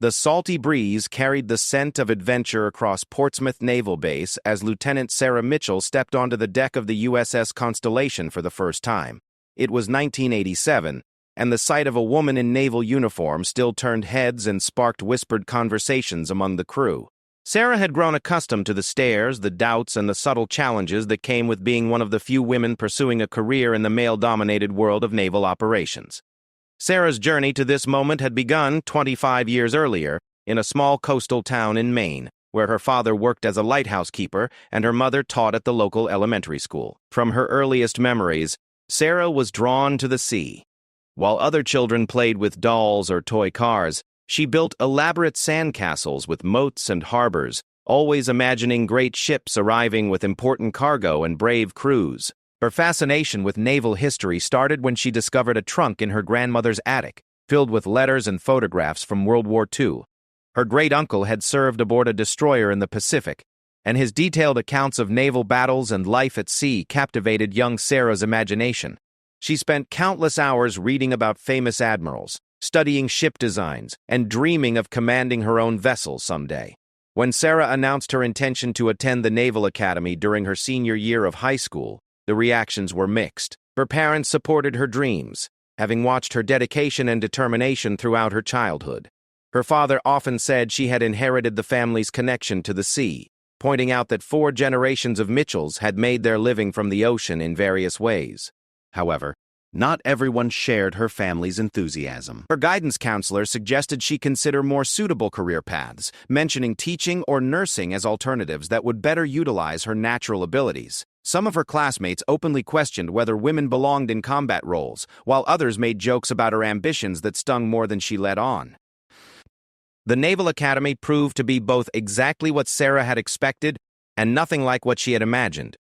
The salty breeze carried the scent of adventure across Portsmouth Naval Base as Lieutenant Sarah Mitchell stepped onto the deck of the USS Constellation for the first time. It was 1987, and the sight of a woman in naval uniform still turned heads and sparked whispered conversations among the crew. Sarah had grown accustomed to the stares, the doubts, and the subtle challenges that came with being one of the few women pursuing a career in the male-dominated world of naval operations. Sarah's journey to this moment had begun 25 years earlier in a small coastal town in Maine, where her father worked as a lighthouse keeper and her mother taught at the local elementary school. From her earliest memories, Sarah was drawn to the sea. While other children played with dolls or toy cars, she built elaborate sandcastles with moats and harbors, always imagining great ships arriving with important cargo and brave crews. Her fascination with naval history started when she discovered a trunk in her grandmother's attic, filled with letters and photographs from World War II. Her great-uncle had served aboard a destroyer in the Pacific, and his detailed accounts of naval battles and life at sea captivated young Sarah's imagination. She spent countless hours reading about famous admirals, studying ship designs, and dreaming of commanding her own vessel someday. When Sarah announced her intention to attend the Naval Academy during her senior year of high school, the reactions were mixed. Her parents supported her dreams, having watched her dedication and determination throughout her childhood. Her father often said she had inherited the family's connection to the sea, pointing out that 4 generations of Mitchells had made their living from the ocean in various ways. However, not everyone shared her family's enthusiasm. Her guidance counselor suggested she consider more suitable career paths, mentioning teaching or nursing as alternatives that would better utilize her natural abilities. Some of her classmates openly questioned whether women belonged in combat roles, while others made jokes about her ambitions that stung more than she let on. The Naval Academy proved to be both exactly what Sarah had expected and nothing like what she had imagined.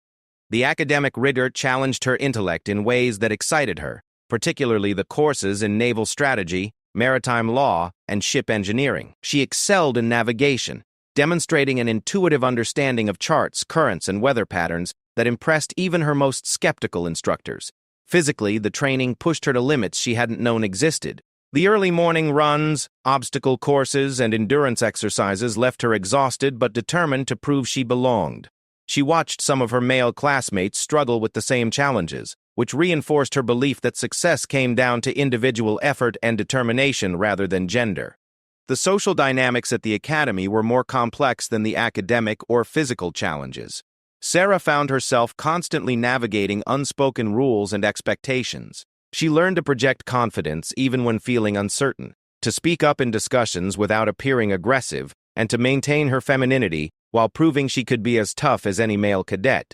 The academic rigor challenged her intellect in ways that excited her, particularly the courses in naval strategy, maritime law, and ship engineering. She excelled in navigation, demonstrating an intuitive understanding of charts, currents, and weather patterns that impressed even her most skeptical instructors. Physically, the training pushed her to limits she hadn't known existed. The early morning runs, obstacle courses, and endurance exercises left her exhausted but determined to prove she belonged. She watched some of her male classmates struggle with the same challenges, which reinforced her belief that success came down to individual effort and determination rather than gender. The social dynamics at the academy were more complex than the academic or physical challenges. Sarah found herself constantly navigating unspoken rules and expectations. She learned to project confidence even when feeling uncertain, to speak up in discussions without appearing aggressive, and to maintain her femininity while proving she could be as tough as any male cadet.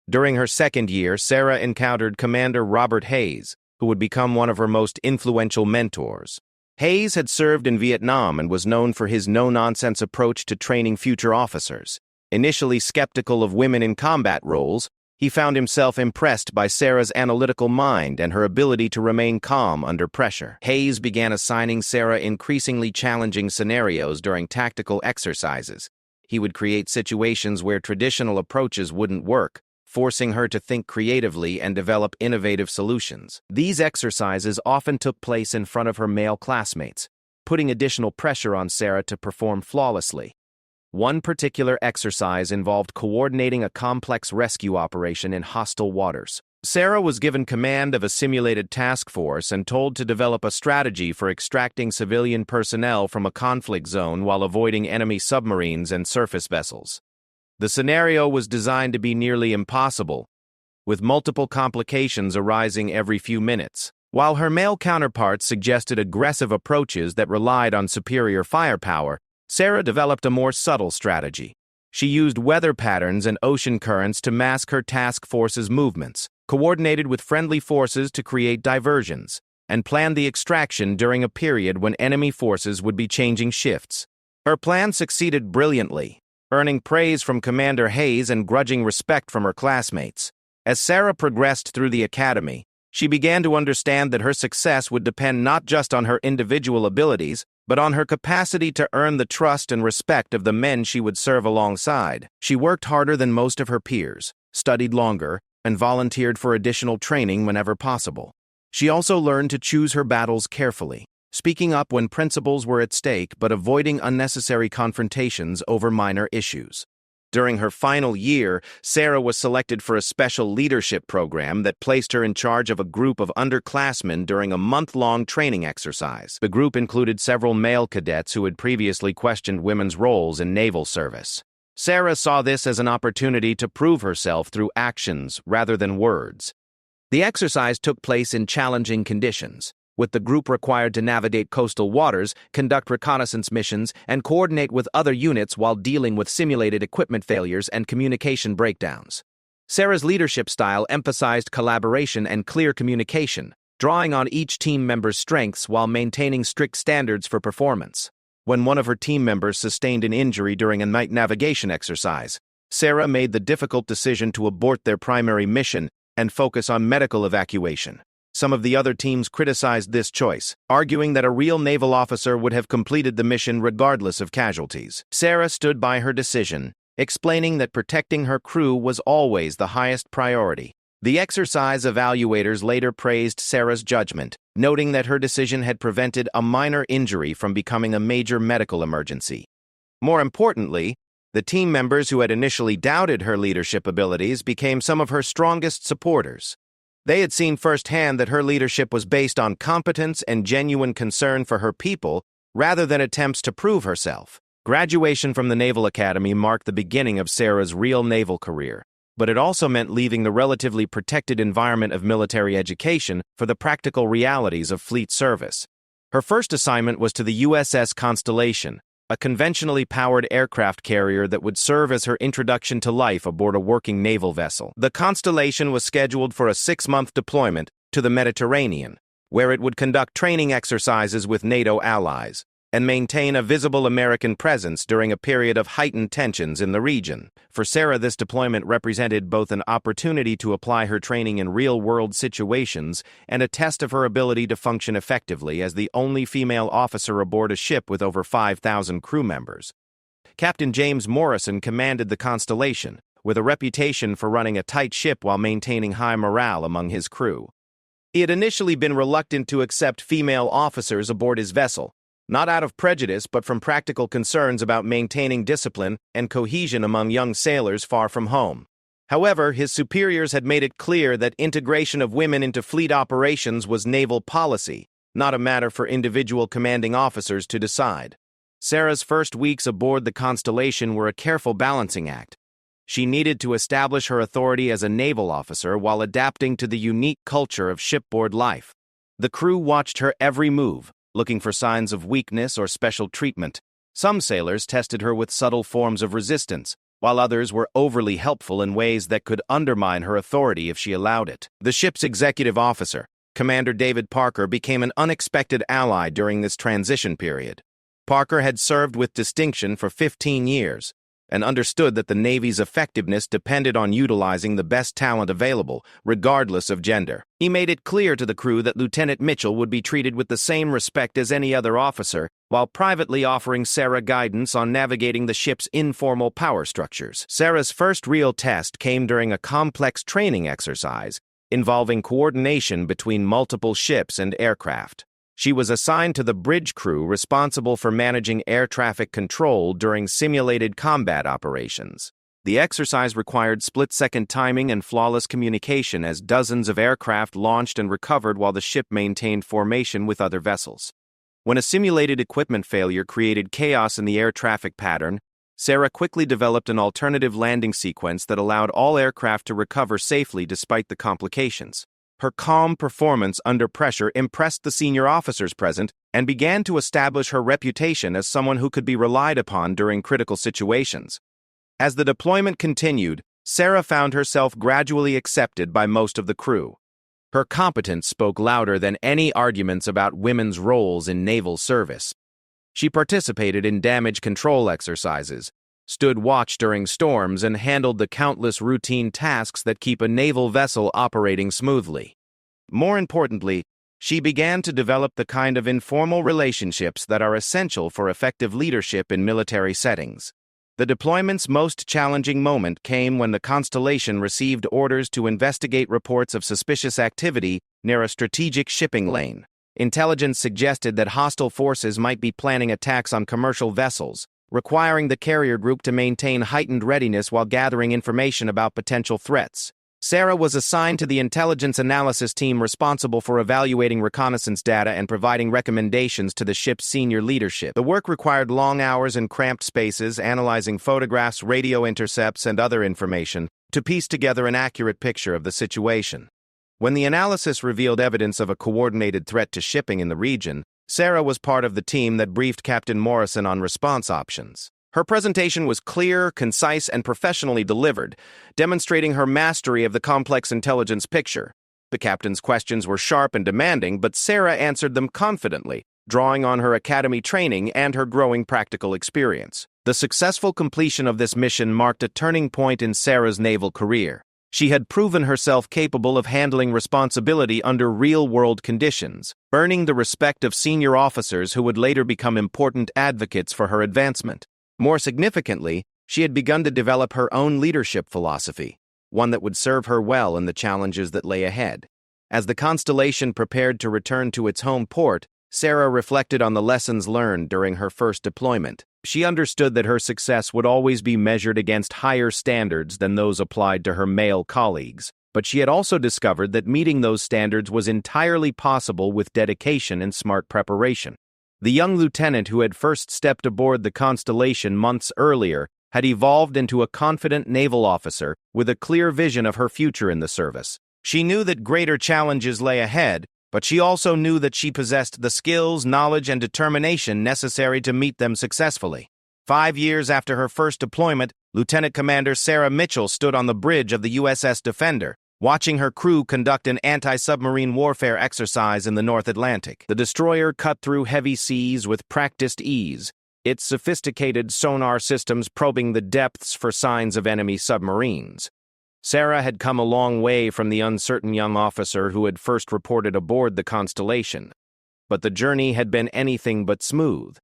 During her second year, Sarah encountered Commander Robert Hayes, who would become one of her most influential mentors. Hayes had served in Vietnam and was known for his no-nonsense approach to training future officers. Initially skeptical of women in combat roles, he found himself impressed by Sarah's analytical mind and her ability to remain calm under pressure. Hayes began assigning Sarah increasingly challenging scenarios during tactical exercises. He would create situations where traditional approaches wouldn't work, forcing her to think creatively and develop innovative solutions. These exercises often took place in front of her male classmates, putting additional pressure on Sarah to perform flawlessly. One particular exercise involved coordinating a complex rescue operation in hostile waters. Sarah was given command of a simulated task force and told to develop a strategy for extracting civilian personnel from a conflict zone while avoiding enemy submarines and surface vessels. The scenario was designed to be nearly impossible, with multiple complications arising every few minutes. While her male counterparts suggested aggressive approaches that relied on superior firepower, Sarah developed a more subtle strategy. She used weather patterns and ocean currents to mask her task force's movements, coordinated with friendly forces to create diversions, and planned the extraction during a period when enemy forces would be changing shifts. Her plan succeeded brilliantly, earning praise from Commander Hayes and grudging respect from her classmates. As Sarah progressed through the academy, she began to understand that her success would depend not just on her individual abilities, but on her capacity to earn the trust and respect of the men she would serve alongside. She worked harder than most of her peers, studied longer, and volunteered for additional training whenever possible. She also learned to choose her battles carefully, speaking up when principles were at stake but avoiding unnecessary confrontations over minor issues. During her final year, Sarah was selected for a special leadership program that placed her in charge of a group of underclassmen during a month-long training exercise. The group included several male cadets who had previously questioned women's roles in naval service. Sarah saw this as an opportunity to prove herself through actions rather than words. The exercise took place in challenging conditions, with the group required to navigate coastal waters, conduct reconnaissance missions, and coordinate with other units while dealing with simulated equipment failures and communication breakdowns. Sarah's leadership style emphasized collaboration and clear communication, drawing on each team member's strengths while maintaining strict standards for performance. When one of her team members sustained an injury during a night navigation exercise, Sarah made the difficult decision to abort their primary mission and focus on medical evacuation. Some of the other teams criticized this choice, arguing that a real naval officer would have completed the mission regardless of casualties. Sarah stood by her decision, explaining that protecting her crew was always the highest priority. The exercise evaluators later praised Sarah's judgment, noting that her decision had prevented a minor injury from becoming a major medical emergency. More importantly, the team members who had initially doubted her leadership abilities became some of her strongest supporters. They had seen firsthand that her leadership was based on competence and genuine concern for her people rather than attempts to prove herself. Graduation from the Naval Academy marked the beginning of Sarah's real naval career, but it also meant leaving the relatively protected environment of military education for the practical realities of fleet service. Her first assignment was to the USS Constellation, a conventionally powered aircraft carrier that would serve as her introduction to life aboard a working naval vessel. The Constellation was scheduled for a 6-month deployment to the Mediterranean, where it would conduct training exercises with NATO allies and maintain a visible American presence during a period of heightened tensions in the region. For Sarah, this deployment represented both an opportunity to apply her training in real-world situations and a test of her ability to function effectively as the only female officer aboard a ship with over 5,000 crew members. Captain James Morrison commanded the Constellation, with a reputation for running a tight ship while maintaining high morale among his crew. He had initially been reluctant to accept female officers aboard his vessel, not out of prejudice but from practical concerns about maintaining discipline and cohesion among young sailors far from home. However, his superiors had made it clear that integration of women into fleet operations was naval policy, not a matter for individual commanding officers to decide. Sarah's first weeks aboard the Constellation were a careful balancing act. She needed to establish her authority as a naval officer while adapting to the unique culture of shipboard life. The crew watched her every move, looking for signs of weakness or special treatment. Some sailors tested her with subtle forms of resistance, while others were overly helpful in ways that could undermine her authority if she allowed it. The ship's executive officer, Commander David Parker, became an unexpected ally during this transition period. Parker had served with distinction for 15 years, and understood that the Navy's effectiveness depended on utilizing the best talent available, regardless of gender. He made it clear to the crew that Lieutenant Mitchell would be treated with the same respect as any other officer, while privately offering Sarah guidance on navigating the ship's informal power structures. Sarah's first real test came during a complex training exercise involving coordination between multiple ships and aircraft. She was assigned to the bridge crew responsible for managing air traffic control during simulated combat operations. The exercise required split-second timing and flawless communication as dozens of aircraft launched and recovered while the ship maintained formation with other vessels. When a simulated equipment failure created chaos in the air traffic pattern, Sarah quickly developed an alternative landing sequence that allowed all aircraft to recover safely despite the complications. Her calm performance under pressure impressed the senior officers present and began to establish her reputation as someone who could be relied upon during critical situations. As the deployment continued, Sarah found herself gradually accepted by most of the crew. Her competence spoke louder than any arguments about women's roles in naval service. She participated in damage control exercises, stood watch during storms, and handled the countless routine tasks that keep a naval vessel operating smoothly. More importantly, she began to develop the kind of informal relationships that are essential for effective leadership in military settings. The deployment's most challenging moment came when the Constellation received orders to investigate reports of suspicious activity near a strategic shipping lane. Intelligence suggested that hostile forces might be planning attacks on commercial vessels, requiring the carrier group to maintain heightened readiness while gathering information about potential threats. Sarah was assigned to the intelligence analysis team responsible for evaluating reconnaissance data and providing recommendations to the ship's senior leadership. The work required long hours in cramped spaces, analyzing photographs, radio intercepts, and other information to piece together an accurate picture of the situation. When the analysis revealed evidence of a coordinated threat to shipping in the region, Sarah was part of the team that briefed Captain Morrison on response options. Her presentation was clear, concise, and professionally delivered, demonstrating her mastery of the complex intelligence picture. The captain's questions were sharp and demanding, but Sarah answered them confidently, drawing on her academy training and her growing practical experience. The successful completion of this mission marked a turning point in Sarah's naval career. She had proven herself capable of handling responsibility under real-world conditions, earning the respect of senior officers who would later become important advocates for her advancement. More significantly, she had begun to develop her own leadership philosophy, one that would serve her well in the challenges that lay ahead. As the Constellation prepared to return to its home port, Sarah reflected on the lessons learned during her first deployment. She understood that her success would always be measured against higher standards than those applied to her male colleagues, but she had also discovered that meeting those standards was entirely possible with dedication and smart preparation. The young lieutenant who had first stepped aboard the Constellation months earlier had evolved into a confident naval officer with a clear vision of her future in the service. She knew that greater challenges lay ahead, but she also knew that she possessed the skills, knowledge, and determination necessary to meet them successfully. 5 years after her first deployment, Lieutenant Commander Sarah Mitchell stood on the bridge of the USS Defender, watching her crew conduct an anti-submarine warfare exercise in the North Atlantic. The destroyer cut through heavy seas with practiced ease, its sophisticated sonar systems probing the depths for signs of enemy submarines. Sarah had come a long way from the uncertain young officer who had first reported aboard the Constellation, but the journey had been anything but smooth.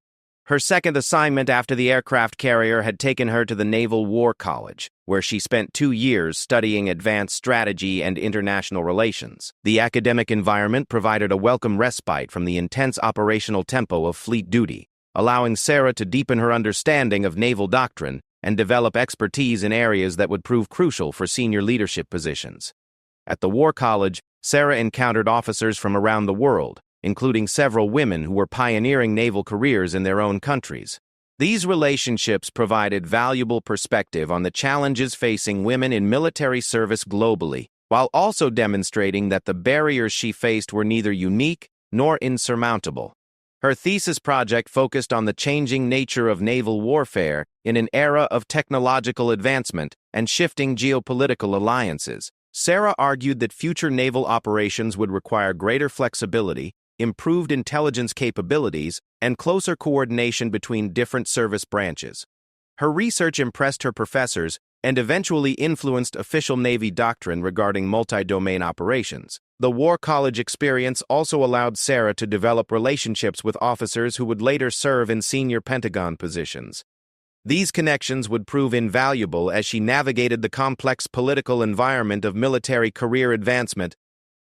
Her second assignment after the aircraft carrier had taken her to the Naval War College, where she spent 2 years studying advanced strategy and international relations. The academic environment provided a welcome respite from the intense operational tempo of fleet duty, allowing Sarah to deepen her understanding of naval doctrine and develop expertise in areas that would prove crucial for senior leadership positions. At the War College, Sarah encountered officers from around the world, including several women who were pioneering naval careers in their own countries. These relationships provided valuable perspective on the challenges facing women in military service globally, while also demonstrating that the barriers she faced were neither unique nor insurmountable. Her thesis project focused on the changing nature of naval warfare in an era of technological advancement and shifting geopolitical alliances. Sarah argued that future naval operations would require greater flexibility, improved intelligence capabilities, and closer coordination between different service branches. Her research impressed her professors and eventually influenced official Navy doctrine regarding multi-domain operations. The War College experience also allowed Sarah to develop relationships with officers who would later serve in senior Pentagon positions. These connections would prove invaluable as she navigated the complex political environment of military career advancement,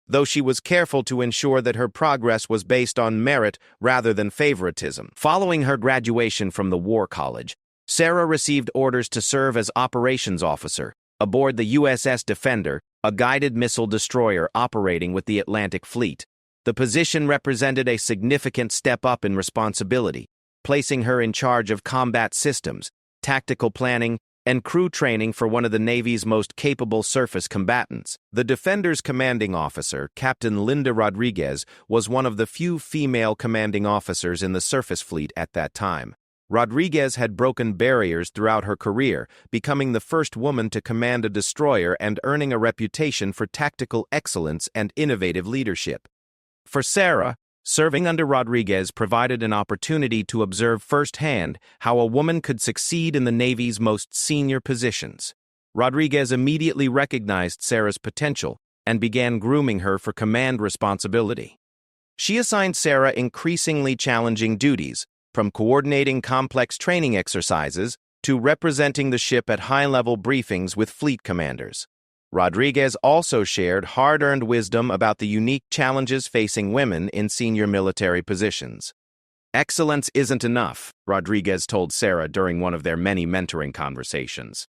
though she was careful to ensure that her progress was based on merit rather than favoritism. Following her graduation from the War College, Sarah received orders to serve as operations officer aboard the USS Defender, a guided missile destroyer operating with the Atlantic Fleet. The position represented a significant step up in responsibility, placing her in charge of combat systems, tactical planning, and crew training for one of the Navy's most capable surface combatants. The Defender's commanding officer, Captain Linda Rodriguez, was one of the few female commanding officers in the surface fleet at that time. Rodriguez had broken barriers throughout her career, becoming the first woman to command a destroyer and earning a reputation for tactical excellence and innovative leadership. For Sarah, serving under Rodriguez provided an opportunity to observe firsthand how a woman could succeed in the Navy's most senior positions. Rodriguez immediately recognized Sarah's potential and began grooming her for command responsibility. She assigned Sarah increasingly challenging duties, from coordinating complex training exercises to representing the ship at high-level briefings with fleet commanders. Rodriguez also shared hard-earned wisdom about the unique challenges facing women in senior military positions. "Excellence isn't enough," Rodriguez told Sarah during one of their many mentoring conversations.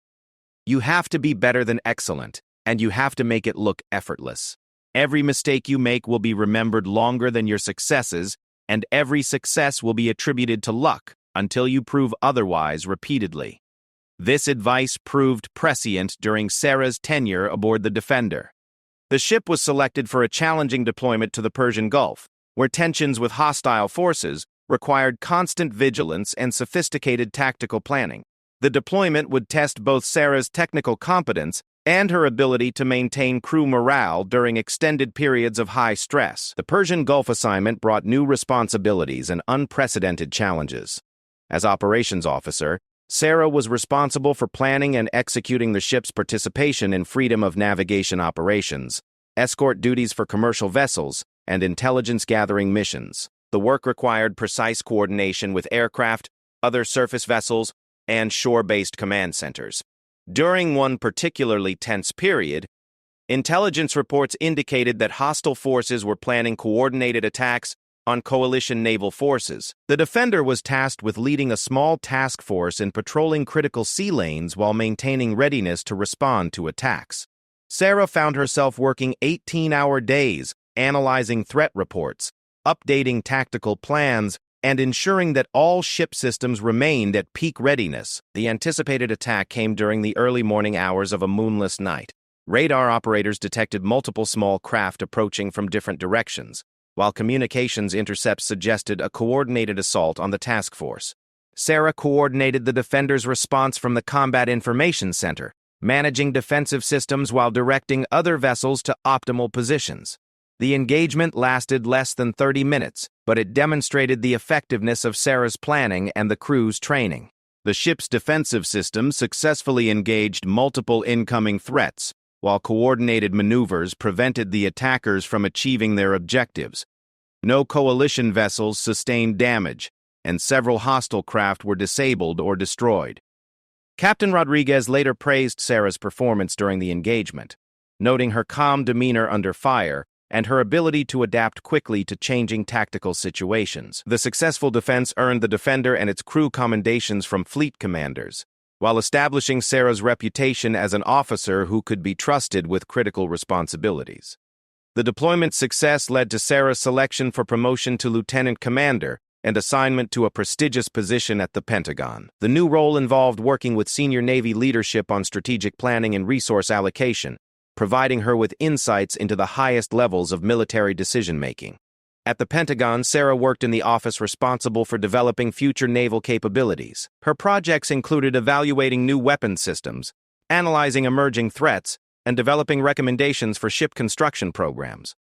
"You have to be better than excellent, and you have to make it look effortless. Every mistake you make will be remembered longer than your successes, and every success will be attributed to luck until you prove otherwise repeatedly." This advice proved prescient during Sarah's tenure aboard the Defender. The ship was selected for a challenging deployment to the Persian Gulf, where tensions with hostile forces required constant vigilance and sophisticated tactical planning. The deployment would test both Sarah's technical competence and her ability to maintain crew morale during extended periods of high stress. The Persian Gulf assignment brought new responsibilities and unprecedented challenges. As operations officer, Sarah was responsible for planning and executing the ship's participation in freedom of navigation operations, escort duties for commercial vessels, and intelligence-gathering missions. The work required precise coordination with aircraft, other surface vessels, and shore-based command centers. During one particularly tense period, intelligence reports indicated that hostile forces were planning coordinated attacks on coalition naval forces. The Defender was tasked with leading a small task force in patrolling critical sea lanes while maintaining readiness to respond to attacks. Sarah found herself working 18-hour days, analyzing threat reports, updating tactical plans, and ensuring that all ship systems remained at peak readiness. The anticipated attack came during the early morning hours of a moonless night. Radar operators detected multiple small craft approaching from different directions, while communications intercepts suggested a coordinated assault on the task force. Sarah coordinated the Defender's response from the Combat Information Center, managing defensive systems while directing other vessels to optimal positions. The engagement lasted less than 30 minutes, but it demonstrated the effectiveness of Sarah's planning and the crew's training. The ship's defensive system successfully engaged multiple incoming threats, while coordinated maneuvers prevented the attackers from achieving their objectives. No coalition vessels sustained damage, and several hostile craft were disabled or destroyed. Captain Rodriguez later praised Sarah's performance during the engagement, noting her calm demeanor under fire and her ability to adapt quickly to changing tactical situations. The successful defense earned the Defender and its crew commendations from fleet commanders, while establishing Sarah's reputation as an officer who could be trusted with critical responsibilities. The deployment's success led to Sarah's selection for promotion to lieutenant commander and assignment to a prestigious position at the Pentagon. The new role involved working with senior Navy leadership on strategic planning and resource allocation, providing her with insights into the highest levels of military decision-making. At the Pentagon, Sarah worked in the office responsible for developing future naval capabilities. Her projects included evaluating new weapon systems, analyzing emerging threats, and developing recommendations for ship construction programs.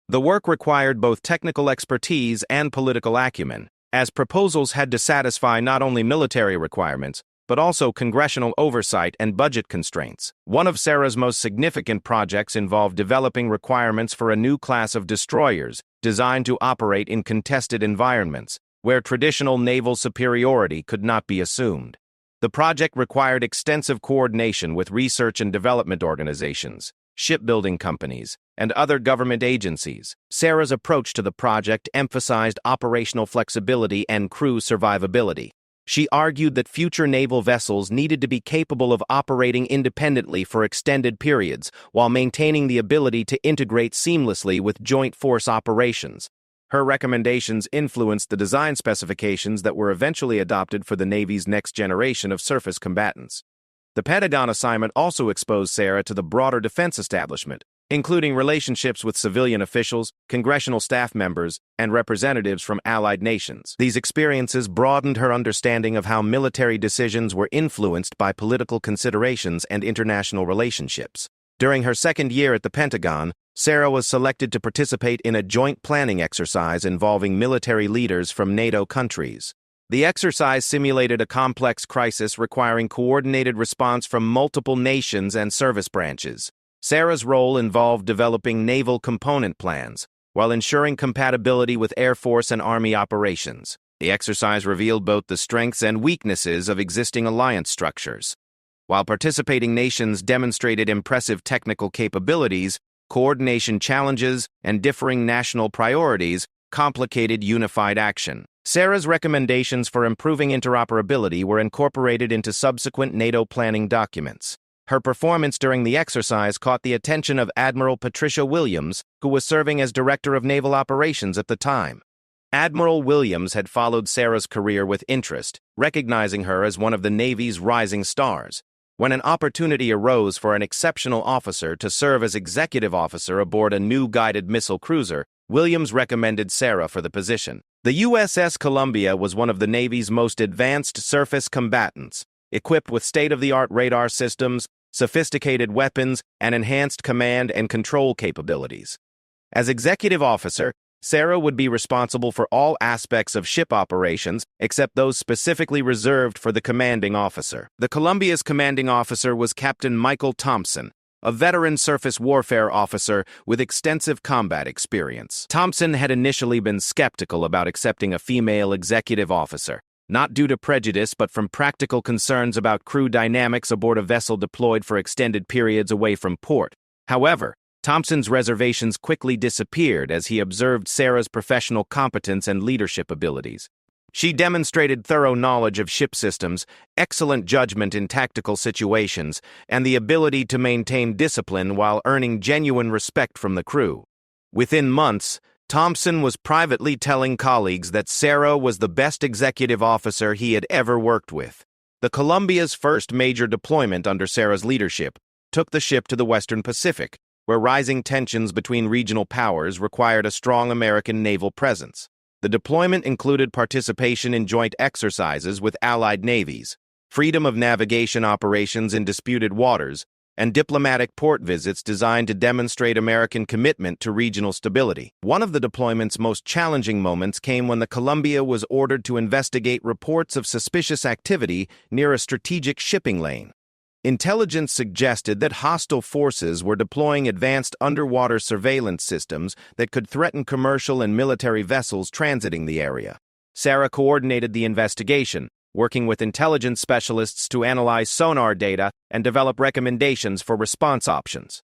The work required both technical expertise and political acumen, as proposals had to satisfy not only military requirements, but also congressional oversight and budget constraints. One of Sarah's most significant projects involved developing requirements for a new class of destroyers designed to operate in contested environments, where traditional naval superiority could not be assumed. The project required extensive coordination with research and development organizations, shipbuilding companies, and other government agencies. Sarah's approach to the project emphasized operational flexibility and crew survivability. She argued that future naval vessels needed to be capable of operating independently for extended periods while maintaining the ability to integrate seamlessly with joint force operations. Her recommendations influenced the design specifications that were eventually adopted for the Navy's next generation of surface combatants. The Pentagon assignment also exposed Sarah to the broader defense establishment, including relationships with civilian officials, congressional staff members, and representatives from allied nations. These experiences broadened her understanding of how military decisions were influenced by political considerations and international relationships. During her second year at the Pentagon, Sarah was selected to participate in a joint planning exercise involving military leaders from NATO countries. The exercise simulated a complex crisis requiring coordinated response from multiple nations and service branches. Sarah's role involved developing naval component plans, while ensuring compatibility with Air Force and Army operations. The exercise revealed both the strengths and weaknesses of existing alliance structures. While participating nations demonstrated impressive technical capabilities, coordination challenges and differing national priorities complicated unified action. Sarah's recommendations for improving interoperability were incorporated into subsequent NATO planning documents. Her performance during the exercise caught the attention of Admiral Patricia Williams, who was serving as Director of Naval Operations at the time. Admiral Williams had followed Sarah's career with interest, recognizing her as one of the Navy's rising stars. When an opportunity arose for an exceptional officer to serve as executive officer aboard a new guided missile cruiser, Williams recommended Sarah for the position. The USS Columbia was one of the Navy's most advanced surface combatants, equipped with state-of-the-art radar systems, sophisticated weapons, and enhanced command and control capabilities. As executive officer, Sarah would be responsible for all aspects of ship operations except those specifically reserved for the commanding officer. The Columbia's commanding officer was Captain Michael Thompson, a veteran surface warfare officer with extensive combat experience. Thompson had initially been skeptical about accepting a female executive officer, not due to prejudice but from practical concerns about crew dynamics aboard a vessel deployed for extended periods away from port. However, Thompson's reservations quickly disappeared as he observed Sarah's professional competence and leadership abilities. She demonstrated thorough knowledge of ship systems, excellent judgment in tactical situations, and the ability to maintain discipline while earning genuine respect from the crew. Within months, Thompson was privately telling colleagues that Sarah was the best executive officer he had ever worked with. The Columbia's first major deployment under Sarah's leadership took the ship to the Western Pacific, where rising tensions between regional powers required a strong American naval presence. The deployment included participation in joint exercises with allied navies, freedom of navigation operations in disputed waters, and diplomatic port visits designed to demonstrate American commitment to regional stability. One of the deployment's most challenging moments came when the Columbia was ordered to investigate reports of suspicious activity near a strategic shipping lane. Intelligence suggested that hostile forces were deploying advanced underwater surveillance systems that could threaten commercial and military vessels transiting the area. Sarah coordinated the investigation, working with intelligence specialists to analyze sonar data and develop recommendations for response options.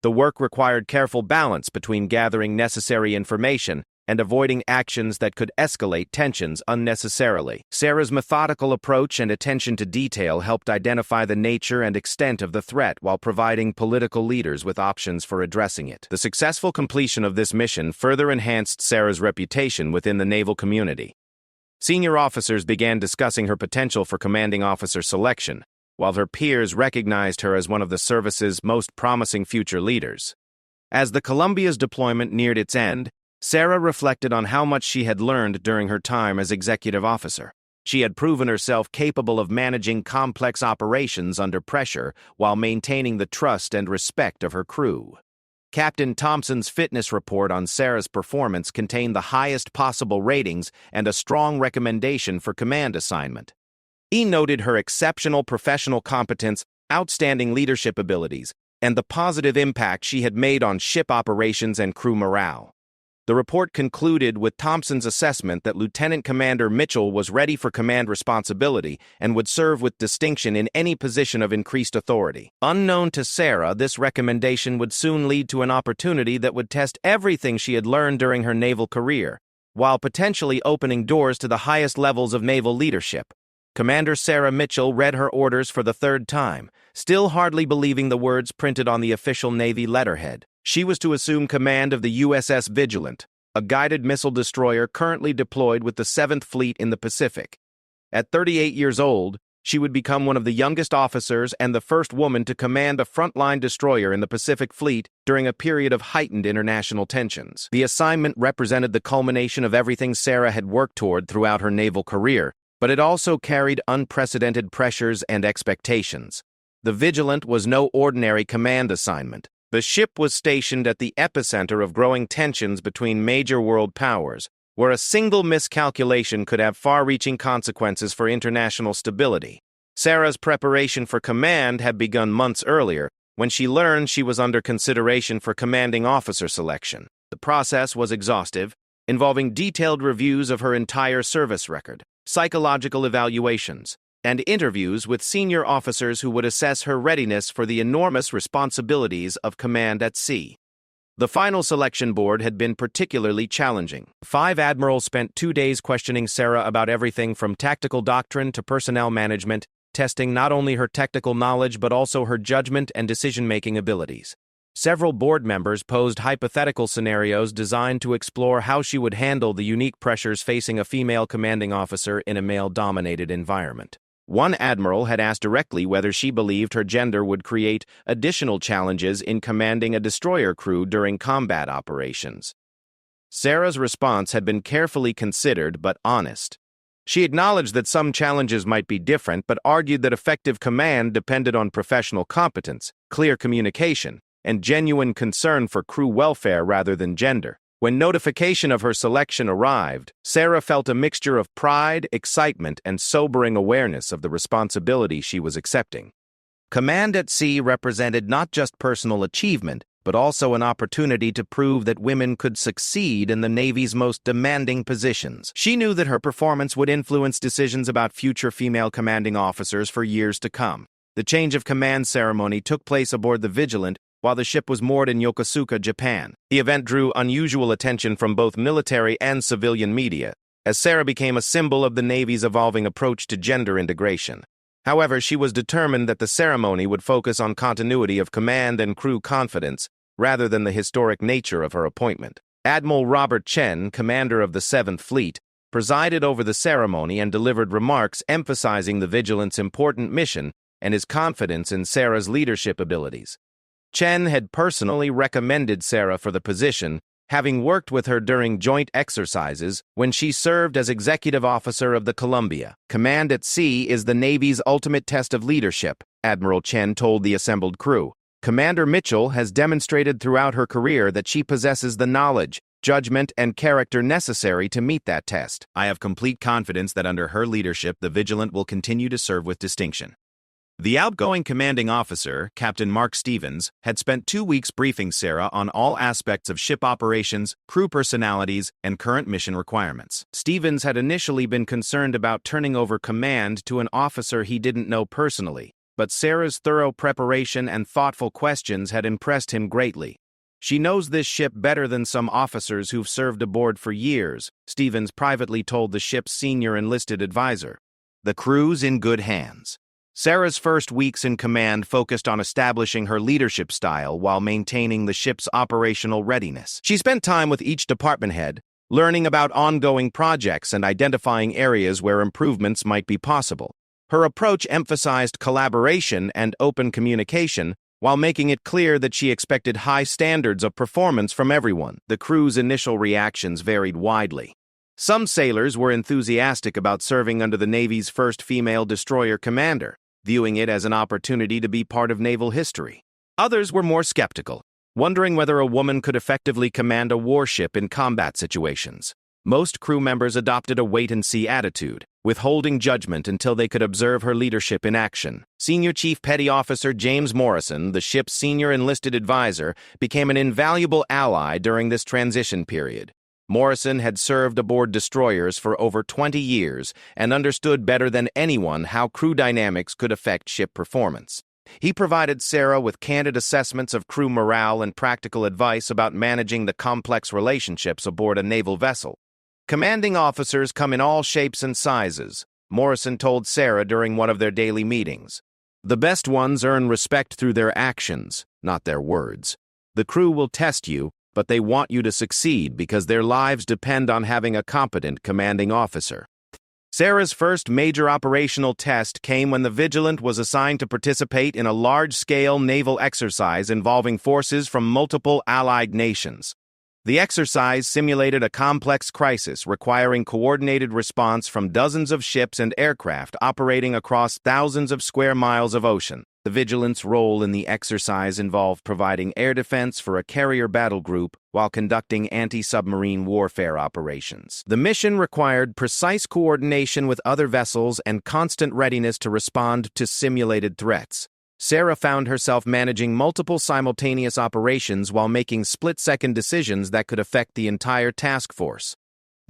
The work required careful balance between gathering necessary information and avoiding actions that could escalate tensions unnecessarily. Sarah's methodical approach and attention to detail helped identify the nature and extent of the threat while providing political leaders with options for addressing it. The successful completion of this mission further enhanced Sarah's reputation within the naval community. Senior officers began discussing her potential for commanding officer selection, while her peers recognized her as one of the service's most promising future leaders. As the Columbia's deployment neared its end, Sarah reflected on how much she had learned during her time as executive officer. She had proven herself capable of managing complex operations under pressure while maintaining the trust and respect of her crew. Captain Thompson's fitness report on Sarah's performance contained the highest possible ratings and a strong recommendation for command assignment. He noted her exceptional professional competence, outstanding leadership abilities, and the positive impact she had made on ship operations and crew morale. The report concluded with Thompson's assessment that Lieutenant Commander Mitchell was ready for command responsibility and would serve with distinction in any position of increased authority. Unknown to Sarah, this recommendation would soon lead to an opportunity that would test everything she had learned during her naval career, while potentially opening doors to the highest levels of naval leadership. Commander Sarah Mitchell read her orders for the third time, still hardly believing the words printed on the official Navy letterhead. She was to assume command of the USS Vigilant, a guided missile destroyer currently deployed with the 7th Fleet in the Pacific. At 38 years old, she would become one of the youngest officers and the first woman to command a frontline destroyer in the Pacific Fleet during a period of heightened international tensions. The assignment represented the culmination of everything Sarah had worked toward throughout her naval career, but it also carried unprecedented pressures and expectations. The Vigilant was no ordinary command assignment. The ship was stationed at the epicenter of growing tensions between major world powers, where a single miscalculation could have far-reaching consequences for international stability. Sarah's preparation for command had begun months earlier, when she learned she was under consideration for commanding officer selection. The process was exhaustive, involving detailed reviews of her entire service record, psychological evaluations, and interviews with senior officers who would assess her readiness for the enormous responsibilities of command at sea. The final selection board had been particularly challenging. 5 admirals spent 2 days questioning Sarah about everything from tactical doctrine to personnel management, testing not only her technical knowledge but also her judgment and decision-making abilities. Several board members posed hypothetical scenarios designed to explore how she would handle the unique pressures facing a female commanding officer in a male-dominated environment. One admiral had asked directly whether she believed her gender would create additional challenges in commanding a destroyer crew during combat operations. Sarah's response had been carefully considered but honest. She acknowledged that some challenges might be different but argued that effective command depended on professional competence, clear communication, and genuine concern for crew welfare rather than gender. When notification of her selection arrived, Sarah felt a mixture of pride, excitement, and sobering awareness of the responsibility she was accepting. Command at sea represented not just personal achievement, but also an opportunity to prove that women could succeed in the Navy's most demanding positions. She knew that her performance would influence decisions about future female commanding officers for years to come. The change of command ceremony took place aboard the Vigilant, while the ship was moored in Yokosuka, Japan. The event drew unusual attention from both military and civilian media, as Sarah became a symbol of the Navy's evolving approach to gender integration. However, she was determined that the ceremony would focus on continuity of command and crew confidence, rather than the historic nature of her appointment. Admiral Robert Chen, commander of the 7th Fleet, presided over the ceremony and delivered remarks emphasizing the Vigilant's important mission and his confidence in Sarah's leadership abilities. Chen had personally recommended Sarah for the position, having worked with her during joint exercises when she served as executive officer of the Columbia. Command at sea is the Navy's ultimate test of leadership, Admiral Chen told the assembled crew. Commander Mitchell has demonstrated throughout her career that she possesses the knowledge, judgment, and character necessary to meet that test. I have complete confidence that under her leadership, the Vigilant will continue to serve with distinction. The outgoing commanding officer, Captain Mark Stevens, had spent 2 weeks briefing Sarah on all aspects of ship operations, crew personalities, and current mission requirements. Stevens had initially been concerned about turning over command to an officer he didn't know personally, but Sarah's thorough preparation and thoughtful questions had impressed him greatly. She knows this ship better than some officers who've served aboard for years, Stevens privately told the ship's senior enlisted advisor. The crew's in good hands. Sarah's first weeks in command focused on establishing her leadership style while maintaining the ship's operational readiness. She spent time with each department head, learning about ongoing projects and identifying areas where improvements might be possible. Her approach emphasized collaboration and open communication, while making it clear that she expected high standards of performance from everyone. The crew's initial reactions varied widely. Some sailors were enthusiastic about serving under the Navy's first female destroyer commander, viewing it as an opportunity to be part of naval history. Others were more skeptical, wondering whether a woman could effectively command a warship in combat situations. Most crew members adopted a wait-and-see attitude, withholding judgment until they could observe her leadership in action. Senior Chief Petty Officer James Morrison, the ship's senior enlisted advisor, became an invaluable ally during this transition period. Morrison had served aboard destroyers for over 20 years and understood better than anyone how crew dynamics could affect ship performance. He provided Sarah with candid assessments of crew morale and practical advice about managing the complex relationships aboard a naval vessel. Commanding officers come in all shapes and sizes, Morrison told Sarah during one of their daily meetings. The best ones earn respect through their actions, not their words. The crew will test you, but they want you to succeed because their lives depend on having a competent commanding officer. Sarah's first major operational test came when the Vigilant was assigned to participate in a large-scale naval exercise involving forces from multiple allied nations. The exercise simulated a complex crisis requiring coordinated response from dozens of ships and aircraft operating across thousands of square miles of ocean. The Vigilant's role in the exercise involved providing air defense for a carrier battle group while conducting anti-submarine warfare operations. The mission required precise coordination with other vessels and constant readiness to respond to simulated threats. Sarah found herself managing multiple simultaneous operations while making split-second decisions that could affect the entire task force.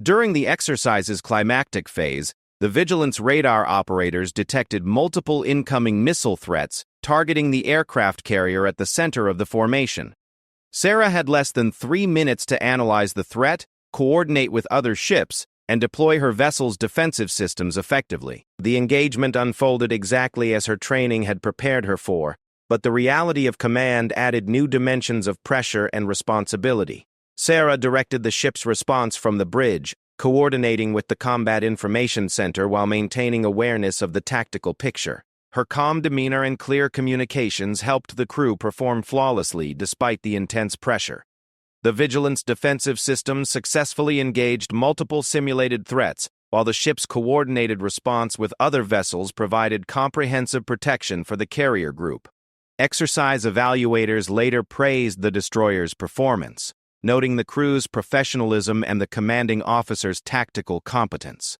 During the exercise's climactic phase, The Vigilant's radar operators detected multiple incoming missile threats targeting the aircraft carrier at the center of the formation. Sarah had less than 3 minutes to analyze the threat, coordinate with other ships, and deploy her vessel's defensive systems effectively. The engagement unfolded exactly as her training had prepared her for, but the reality of command added new dimensions of pressure and responsibility. Sarah directed the ship's response from the bridge, coordinating with the Combat Information Center while maintaining awareness of the tactical picture. Her calm demeanor and clear communications helped the crew perform flawlessly despite the intense pressure. The Vigilant's defensive systems successfully engaged multiple simulated threats, while the ship's coordinated response with other vessels provided comprehensive protection for the carrier group. Exercise evaluators later praised the destroyer's performance, noting the crew's professionalism and the commanding officer's tactical competence.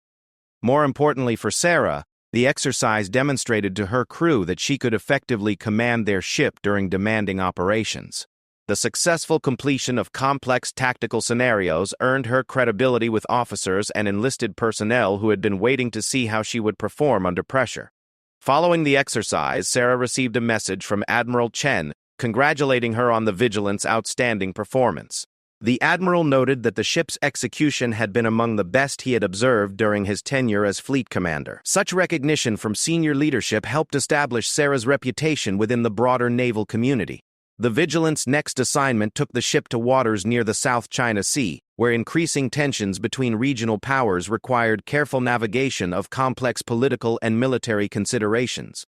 More importantly for Sarah, the exercise demonstrated to her crew that she could effectively command their ship during demanding operations. The successful completion of complex tactical scenarios earned her credibility with officers and enlisted personnel who had been waiting to see how she would perform under pressure. Following the exercise, Sarah received a message from Admiral Chen, congratulating her on the Vigilant's outstanding performance. The Admiral noted that the ship's execution had been among the best he had observed during his tenure as fleet commander. Such recognition from senior leadership helped establish Sarah's reputation within the broader naval community. The Vigilant's next assignment took the ship to waters near the South China Sea, where increasing tensions between regional powers required careful navigation of complex political and military considerations.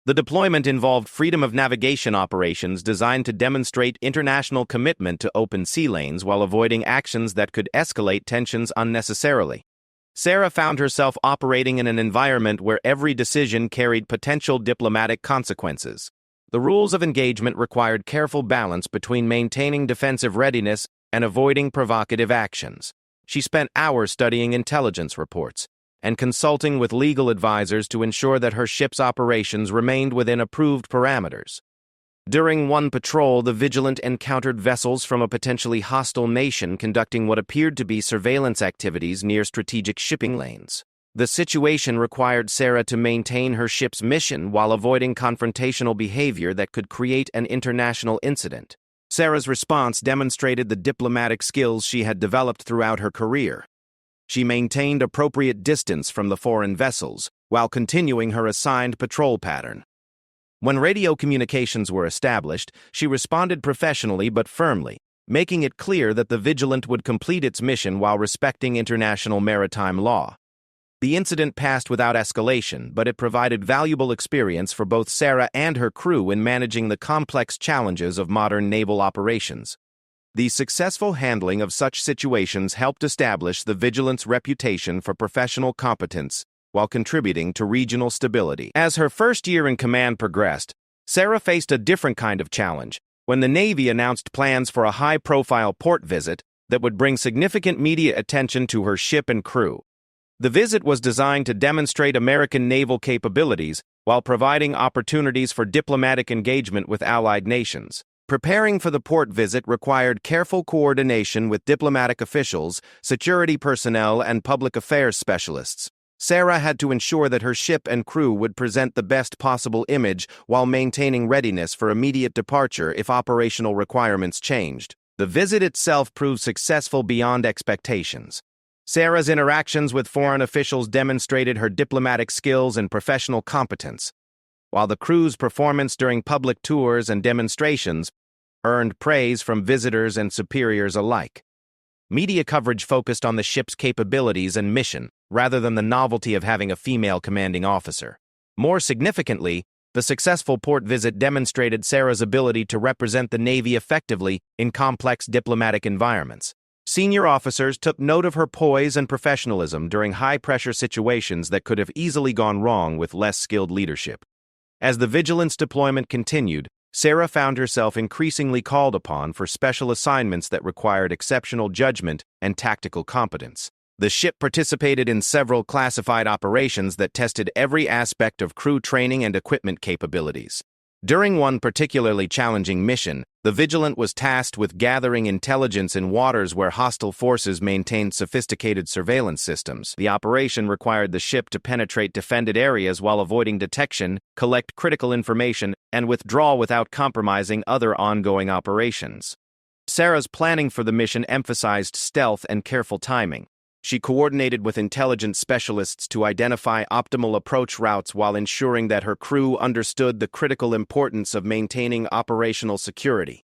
The deployment involved freedom of navigation operations designed to demonstrate international commitment to open sea lanes while avoiding actions that could escalate tensions unnecessarily. Sarah found herself operating in an environment where every decision carried potential diplomatic consequences. The rules of engagement required careful balance between maintaining defensive readiness and avoiding provocative actions. She spent hours studying intelligence reports and consulting with legal advisors to ensure that her ship's operations remained within approved parameters. During one patrol, the Vigilant encountered vessels from a potentially hostile nation conducting what appeared to be surveillance activities near strategic shipping lanes. The situation required Sarah to maintain her ship's mission while avoiding confrontational behavior that could create an international incident. Sarah's response demonstrated the diplomatic skills she had developed throughout her career. She maintained appropriate distance from the foreign vessels while continuing her assigned patrol pattern. When radio communications were established, she responded professionally but firmly, making it clear that the Vigilant would complete its mission while respecting international maritime law. The incident passed without escalation, but it provided valuable experience for both Sarah and her crew in managing the complex challenges of modern naval operations. The successful handling of such situations helped establish the Vigilant's reputation for professional competence while contributing to regional stability. As her first year in command progressed, Sarah faced a different kind of challenge when the Navy announced plans for a high-profile port visit that would bring significant media attention to her ship and crew. The visit was designed to demonstrate American naval capabilities while providing opportunities for diplomatic engagement with allied nations. Preparing for the port visit required careful coordination with diplomatic officials, security personnel, and public affairs specialists. Sarah had to ensure that her ship and crew would present the best possible image while maintaining readiness for immediate departure if operational requirements changed. The visit itself proved successful beyond expectations. Sarah's interactions with foreign officials demonstrated her diplomatic skills and professional competence, while the crew's performance during public tours and demonstrations earned praise from visitors and superiors alike. Media coverage focused on the ship's capabilities and mission, rather than the novelty of having a female commanding officer. More significantly, the successful port visit demonstrated Sarah's ability to represent the Navy effectively in complex diplomatic environments. Senior officers took note of her poise and professionalism during high-pressure situations that could have easily gone wrong with less skilled leadership. As the Vigilance deployment continued, Sarah found herself increasingly called upon for special assignments that required exceptional judgment and tactical competence. The ship participated in several classified operations that tested every aspect of crew training and equipment capabilities. During one particularly challenging mission, the Vigilant was tasked with gathering intelligence in waters where hostile forces maintained sophisticated surveillance systems. The operation required the ship to penetrate defended areas while avoiding detection, collect critical information, and withdraw without compromising other ongoing operations. Sarah's planning for the mission emphasized stealth and careful timing. She coordinated with intelligence specialists to identify optimal approach routes while ensuring that her crew understood the critical importance of maintaining operational security.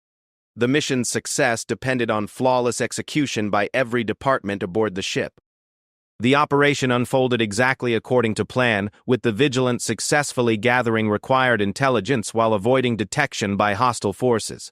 The mission's success depended on flawless execution by every department aboard the ship. The operation unfolded exactly according to plan, with the Vigilant successfully gathering required intelligence while avoiding detection by hostile forces.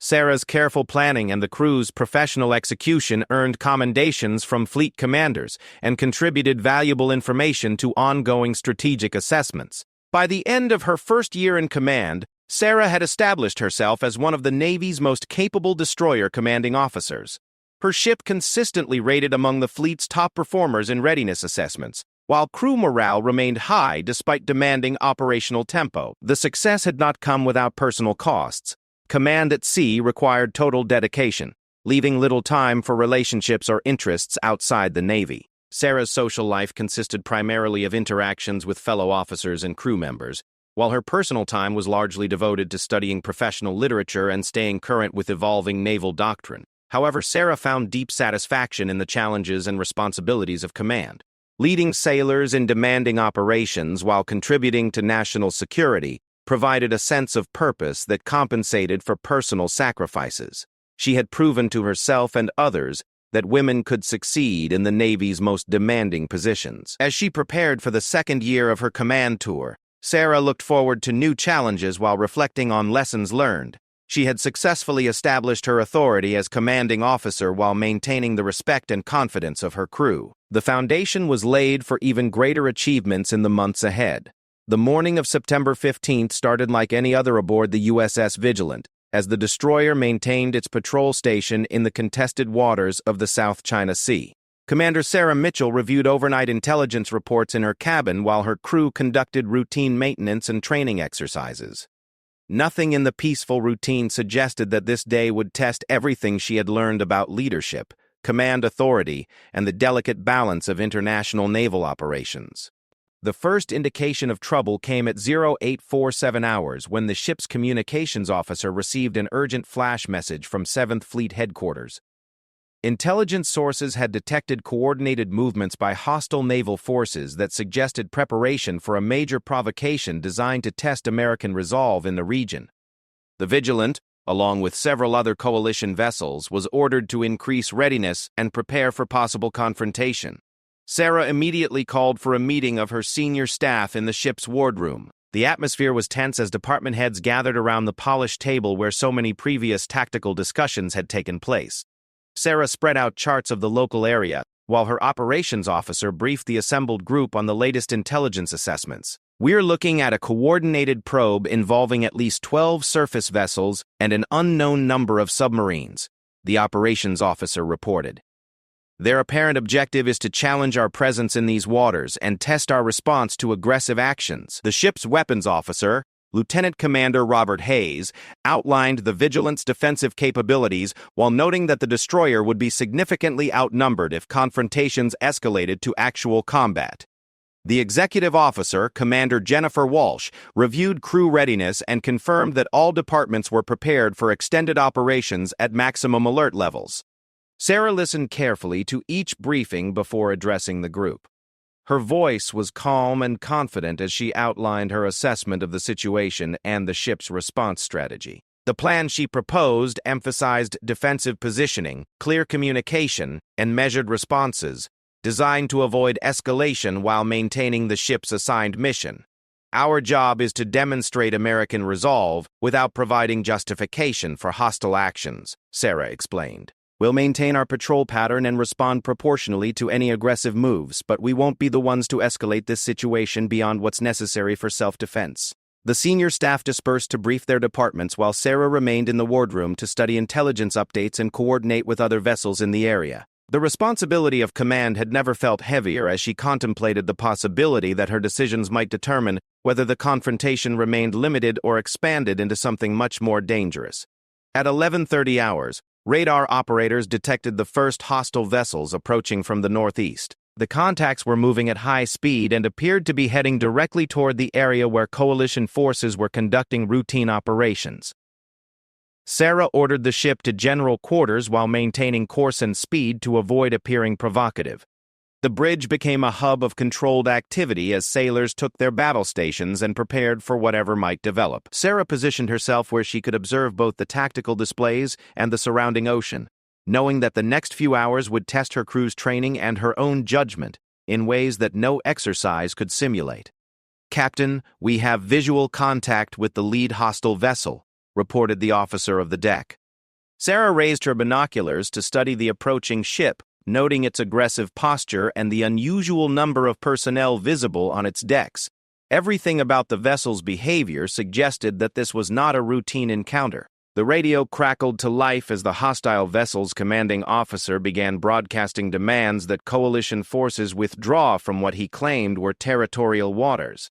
Sarah's careful planning and the crew's professional execution earned commendations from fleet commanders and contributed valuable information to ongoing strategic assessments. By the end of her first year in command, Sarah had established herself as one of the Navy's most capable destroyer commanding officers. Her ship consistently rated among the fleet's top performers in readiness assessments, while crew morale remained high despite demanding operational tempo. The success had not come without personal costs. Command at sea required total dedication, leaving little time for relationships or interests outside the Navy. Sarah's social life consisted primarily of interactions with fellow officers and crew members, while her personal time was largely devoted to studying professional literature and staying current with evolving naval doctrine. However, Sarah found deep satisfaction in the challenges and responsibilities of command. Leading sailors in demanding operations while contributing to national security provided a sense of purpose that compensated for personal sacrifices. She had proven to herself and others that women could succeed in the Navy's most demanding positions. As she prepared for the second year of her command tour, Sarah looked forward to new challenges while reflecting on lessons learned. She had successfully established her authority as commanding officer while maintaining the respect and confidence of her crew. The foundation was laid for even greater achievements in the months ahead. The morning of September 15th started like any other aboard the USS Vigilant, as the destroyer maintained its patrol station in the contested waters of the South China Sea. Commander Sarah Mitchell reviewed overnight intelligence reports in her cabin while her crew conducted routine maintenance and training exercises. Nothing in the peaceful routine suggested that this day would test everything she had learned about leadership, command authority, and the delicate balance of international naval operations. The first indication of trouble came at 0847 hours when the ship's communications officer received an urgent flash message from 7th Fleet Headquarters. Intelligence sources had detected coordinated movements by hostile naval forces that suggested preparation for a major provocation designed to test American resolve in the region. The Vigilant, along with several other coalition vessels, was ordered to increase readiness and prepare for possible confrontation. Sarah immediately called for a meeting of her senior staff in the ship's wardroom. The atmosphere was tense as department heads gathered around the polished table where so many previous tactical discussions had taken place. Sarah spread out charts of the local area, while her operations officer briefed the assembled group on the latest intelligence assessments. "We're looking at a coordinated probe involving at least 12 surface vessels and an unknown number of submarines," the operations officer reported. "Their apparent objective is to challenge our presence in these waters and test our response to aggressive actions." The ship's weapons officer, Lieutenant Commander Robert Hayes, outlined the Vigilant's defensive capabilities while noting that the destroyer would be significantly outnumbered if confrontations escalated to actual combat. The executive officer, Commander Jennifer Walsh, reviewed crew readiness and confirmed that all departments were prepared for extended operations at maximum alert levels. Sarah listened carefully to each briefing before addressing the group. Her voice was calm and confident as she outlined her assessment of the situation and the ship's response strategy. The plan she proposed emphasized defensive positioning, clear communication, and measured responses, designed to avoid escalation while maintaining the ship's assigned mission. "Our job is to demonstrate American resolve without providing justification for hostile actions," Sarah explained. "We'll maintain our patrol pattern and respond proportionally to any aggressive moves, but we won't be the ones to escalate this situation beyond what's necessary for self-defense." The senior staff dispersed to brief their departments while Sarah remained in the wardroom to study intelligence updates and coordinate with other vessels in the area. The responsibility of command had never felt heavier as she contemplated the possibility that her decisions might determine whether the confrontation remained limited or expanded into something much more dangerous. At 11:30 hours, radar operators detected the first hostile vessels approaching from the northeast. The contacts were moving at high speed and appeared to be heading directly toward the area where coalition forces were conducting routine operations. Sarah ordered the ship to general quarters while maintaining course and speed to avoid appearing provocative. The bridge became a hub of controlled activity as sailors took their battle stations and prepared for whatever might develop. Sarah positioned herself where she could observe both the tactical displays and the surrounding ocean, knowing that the next few hours would test her crew's training and her own judgment in ways that no exercise could simulate. "Captain, we have visual contact with the lead hostile vessel," reported the officer of the deck. Sarah raised her binoculars to study the approaching ship, noting its aggressive posture and the unusual number of personnel visible on its decks. Everything about the vessel's behavior suggested that this was not a routine encounter. The radio crackled to life as the hostile vessel's commanding officer began broadcasting demands that coalition forces withdraw from what he claimed were territorial waters.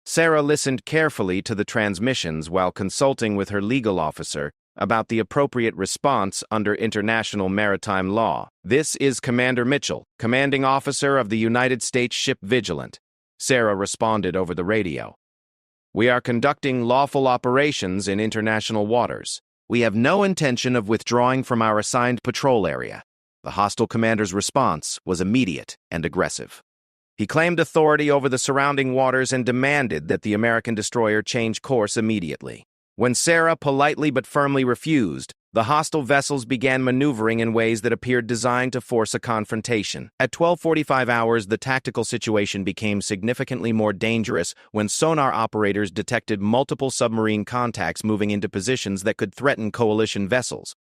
Sarah listened carefully to the transmissions while consulting with her legal officer about the appropriate response under international maritime law. "This is Commander Mitchell, commanding officer of the United States ship Vigilant," Sarah responded over the radio. "We are conducting lawful operations in international waters. We have no intention of withdrawing from our assigned patrol area." The hostile commander's response was immediate and aggressive. He claimed authority over the surrounding waters and demanded that the American destroyer change course immediately. When Sarah politely but firmly refused, the hostile vessels began maneuvering in ways that appeared designed to force a confrontation. At 12:45 hours, the tactical situation became significantly more dangerous when sonar operators detected multiple submarine contacts moving into positions that could threaten coalition vessels.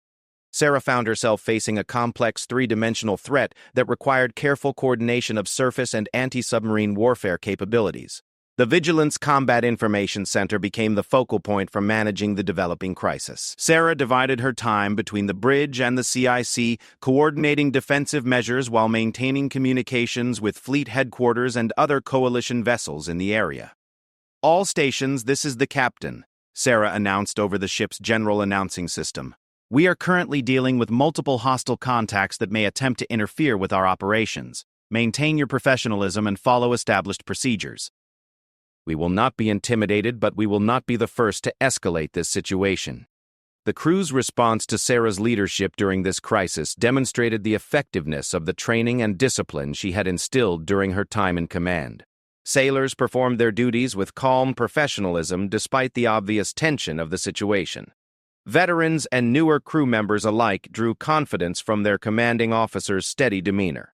Sarah found herself facing a complex three-dimensional threat that required careful coordination of surface and anti-submarine warfare capabilities. The Vigilance Combat Information Center became the focal point for managing the developing crisis. Sarah divided her time between the bridge and the CIC, coordinating defensive measures while maintaining communications with fleet headquarters and other coalition vessels in the area. "All stations, this is the captain," Sarah announced over the ship's general announcing system. "We are currently dealing with multiple hostile contacts that may attempt to interfere with our operations. Maintain your professionalism and follow established procedures. We will not be intimidated, but we will not be the first to escalate this situation." The crew's response to Sarah's leadership during this crisis demonstrated the effectiveness of the training and discipline she had instilled during her time in command. Sailors performed their duties with calm professionalism despite the obvious tension of the situation. Veterans and newer crew members alike drew confidence from their commanding officer's steady demeanor.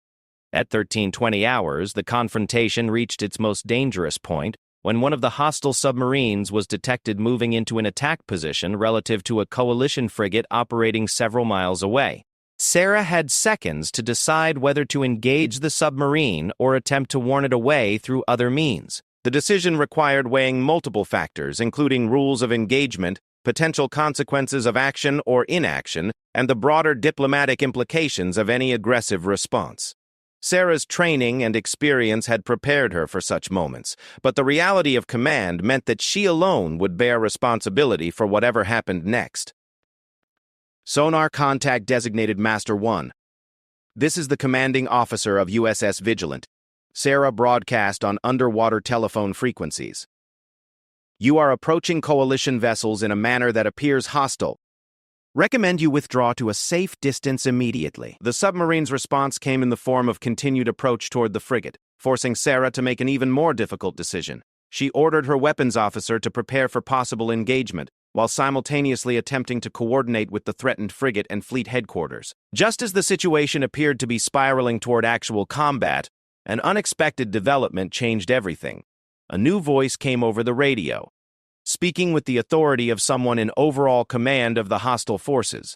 At 13:20 hours, the confrontation reached its most dangerous point when one of the hostile submarines was detected moving into an attack position relative to a coalition frigate operating several miles away. Sarah had seconds to decide whether to engage the submarine or attempt to warn it away through other means. The decision required weighing multiple factors, including rules of engagement, potential consequences of action or inaction, and the broader diplomatic implications of any aggressive response. Sarah's training and experience had prepared her for such moments, but the reality of command meant that she alone would bear responsibility for whatever happened next. "Sonar contact designated Master 1. This is the commanding officer of USS Vigilant," Sarah broadcast on underwater telephone frequencies. "You are approaching coalition vessels in a manner that appears hostile. Recommend you withdraw to a safe distance immediately." The submarine's response came in the form of continued approach toward the frigate, forcing Sarah to make an even more difficult decision. She ordered her weapons officer to prepare for possible engagement, while simultaneously attempting to coordinate with the threatened frigate and fleet headquarters. Just as the situation appeared to be spiraling toward actual combat, an unexpected development changed everything. A new voice came over the radio, speaking with the authority of someone in overall command of the hostile forces.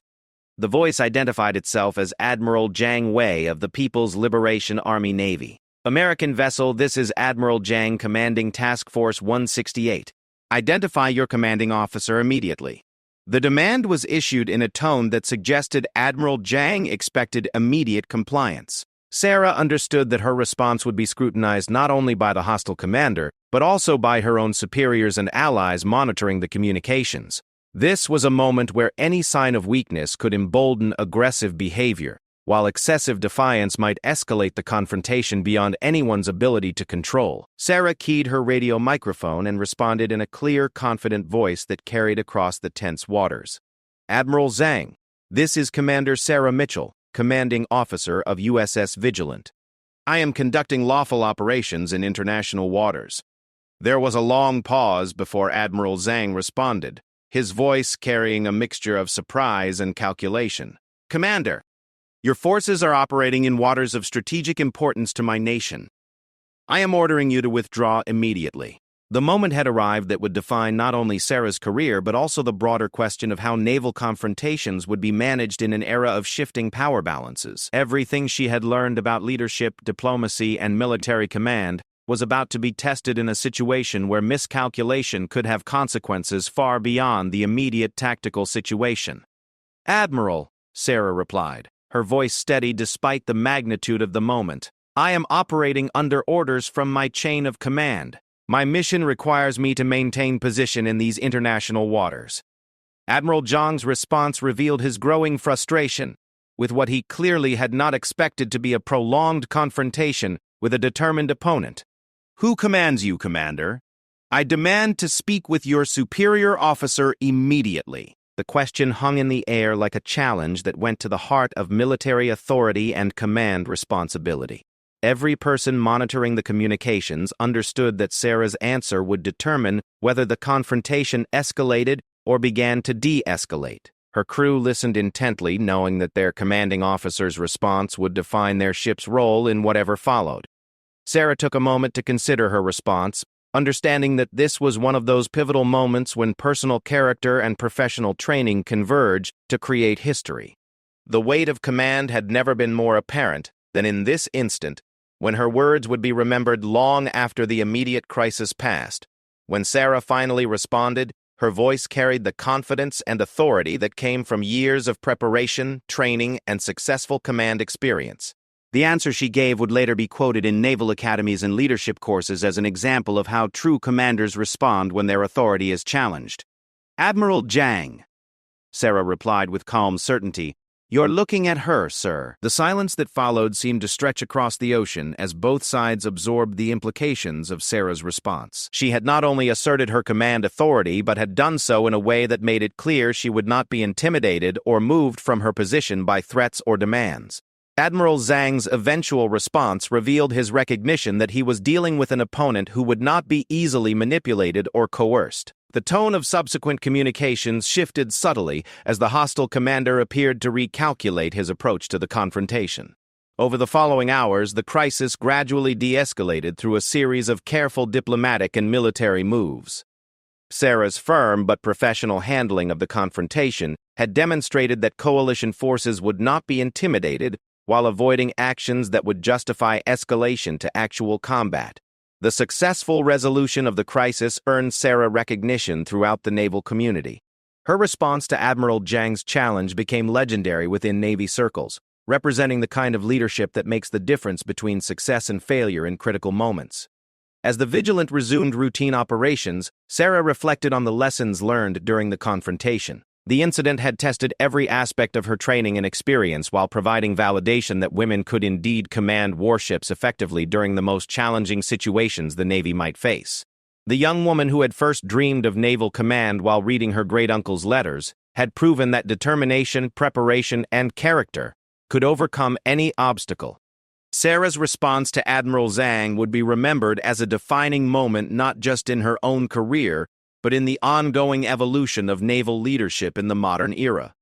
The voice identified itself as Admiral Jiang Wei of the People's Liberation Army Navy. "American vessel, this is Admiral Jiang commanding Task Force 168. Identify your commanding officer immediately." The demand was issued in a tone that suggested Admiral Jiang expected immediate compliance. Sarah understood that her response would be scrutinized not only by the hostile commander, but also by her own superiors and allies monitoring the communications. This was a moment where any sign of weakness could embolden aggressive behavior, while excessive defiance might escalate the confrontation beyond anyone's ability to control. Sarah keyed her radio microphone and responded in a clear, confident voice that carried across the tense waters. "Admiral Zhang, this is Commander Sarah Mitchell, commanding officer of USS Vigilant. I am conducting lawful operations in international waters." There was a long pause before Admiral Zhang responded, his voice carrying a mixture of surprise and calculation. "Commander, your forces are operating in waters of strategic importance to my nation. I am ordering you to withdraw immediately." The moment had arrived that would define not only Sarah's career but also the broader question of how naval confrontations would be managed in an era of shifting power balances. Everything she had learned about leadership, diplomacy, and military command was about to be tested in a situation where miscalculation could have consequences far beyond the immediate tactical situation. "Admiral," Sarah replied, her voice steady despite the magnitude of the moment, "I am operating under orders from my chain of command. My mission requires me to maintain position in these international waters." Admiral Zhang's response revealed his growing frustration with what he clearly had not expected to be a prolonged confrontation with a determined opponent. "Who commands you, Commander? I demand to speak with your superior officer immediately." The question hung in the air like a challenge that went to the heart of military authority and command responsibility. Every person monitoring the communications understood that Sarah's answer would determine whether the confrontation escalated or began to de-escalate. Her crew listened intently, knowing that their commanding officer's response would define their ship's role in whatever followed. Sarah took a moment to consider her response, understanding that this was one of those pivotal moments when personal character and professional training converge to create history. The weight of command had never been more apparent than in this instant, when her words would be remembered long after the immediate crisis passed. When Sarah finally responded, her voice carried the confidence and authority that came from years of preparation, training, and successful command experience. The answer she gave would later be quoted in Naval Academies and leadership courses as an example of how true commanders respond when their authority is challenged. "Admiral Zhang," Sarah replied with calm certainty, "you're looking at her, sir." The silence that followed seemed to stretch across the ocean as both sides absorbed the implications of Sarah's response. She had not only asserted her command authority, but had done so in a way that made it clear she would not be intimidated or moved from her position by threats or demands. Admiral Zhang's eventual response revealed his recognition that he was dealing with an opponent who would not be easily manipulated or coerced. The tone of subsequent communications shifted subtly as the hostile commander appeared to recalculate his approach to the confrontation. Over the following hours, the crisis gradually de-escalated through a series of careful diplomatic and military moves. Sarah's firm but professional handling of the confrontation had demonstrated that coalition forces would not be intimidated while avoiding actions that would justify escalation to actual combat. The successful resolution of the crisis earned Sarah recognition throughout the naval community. Her response to Admiral Zhang's challenge became legendary within Navy circles, representing the kind of leadership that makes the difference between success and failure in critical moments. As the Vigilant resumed routine operations, Sarah reflected on the lessons learned during the confrontation. The incident had tested every aspect of her training and experience while providing validation that women could indeed command warships effectively during the most challenging situations the Navy might face. The young woman who had first dreamed of naval command while reading her great-uncle's letters had proven that determination, preparation, and character could overcome any obstacle. Sarah's response to Admiral Zhang would be remembered as a defining moment not just in her own career, but in the ongoing evolution of naval leadership in the modern era.